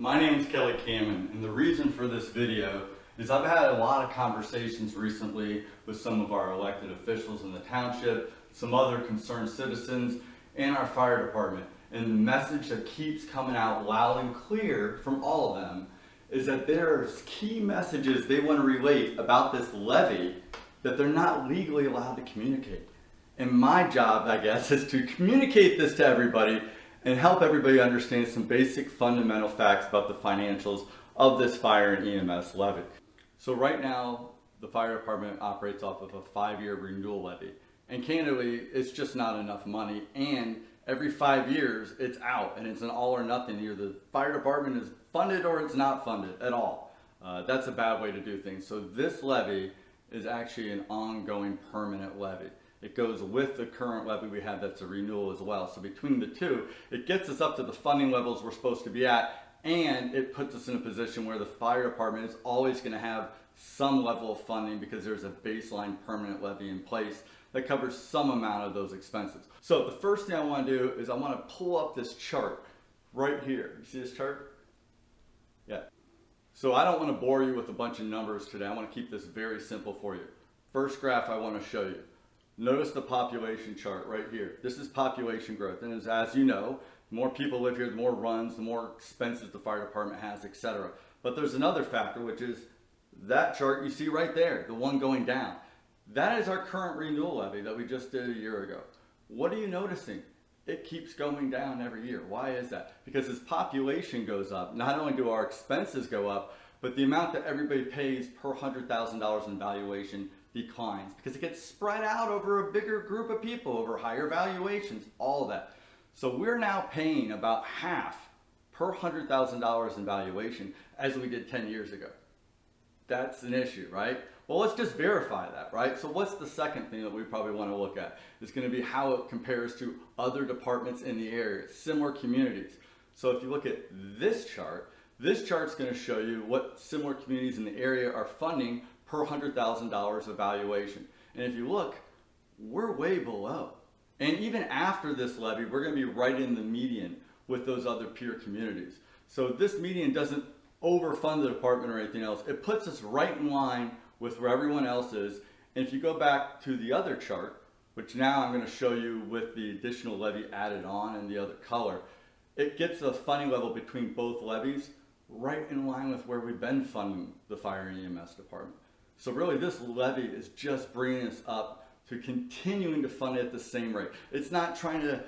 My name is Kelly Cameron, and the reason for this video is I've had a lot of conversations recently with some of our elected officials in the township, some other concerned citizens, and our fire department. And the message that keeps coming out loud and clear from all of them is that there's key messages they want to relate about this levy that they're not legally allowed to communicate. And my job, I guess, is to communicate this to everybody and help everybody understand some basic fundamental facts about the financials of this fire and EMS levy. So right now, the fire department operates off of a 5-year renewal levy. And candidly, it's just not enough money. And every 5 years, it's out and it's an all or nothing. Either the fire department is funded or it's not funded at all. That's a bad way to do things. So this levy is actually an ongoing permanent levy. It goes with the current levy we have that's a renewal as well. So between the two, it gets us up to the funding levels we're supposed to be at, and it puts us in a position where the fire department is always going to have some level of funding because there's a baseline permanent levy in place that covers some amount of those expenses. So the first thing I want to do is I want to pull up this chart right here. You see this chart? Yeah. So I don't want to bore you with a bunch of numbers today. I want to keep this very simple for you. First graph I want to show you. Notice the population chart right here. This is population growth, and as you know, the more people live here, the more runs, the more expenses the fire department has, etc. But there's another factor, which is that chart you see right there, the one going down. That is our current renewal levy that we just did a year ago. What are you noticing? It keeps going down every year. Why is that? Because as population goes up, not only do our expenses go up, but the amount that everybody pays per $100,000 in valuation declines because it gets spread out over a bigger group of people, over higher valuations, all of that. So we're now paying about half per $100,000 in valuation as we did 10 years ago. That's an issue, right? Well, let's just verify that, right? So what's the second thing that we probably want to look at? It's going to be how it compares to other departments in the area, similar communities. So if you look at this chart's going to show you what similar communities in the area are funding per $100,000 of valuation. And if you look, we're way below. And even after this levy, we're going to be right in the median with those other peer communities. So this median doesn't overfund the department or anything else. It puts us right in line with where everyone else is. And if you go back to the other chart, which now I'm going to show you with the additional levy added on and the other color, it gets the funding level between both levies right in line with where we've been funding the fire and EMS department. So really this levy is just bringing us up to continuing to fund it at the same rate. It's not trying to,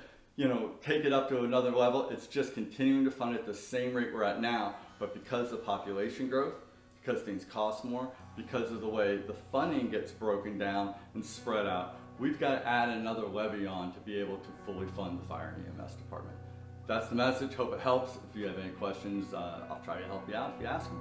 take it up to another level. It's just continuing to fund it at the same rate we're at now. But because of population growth, because things cost more, because of the way the funding gets broken down and spread out, we've got to add another levy on to be able to fully fund the fire and EMS department. That's the message. Hope it helps. If you have any questions, I'll try to help you out if you ask them.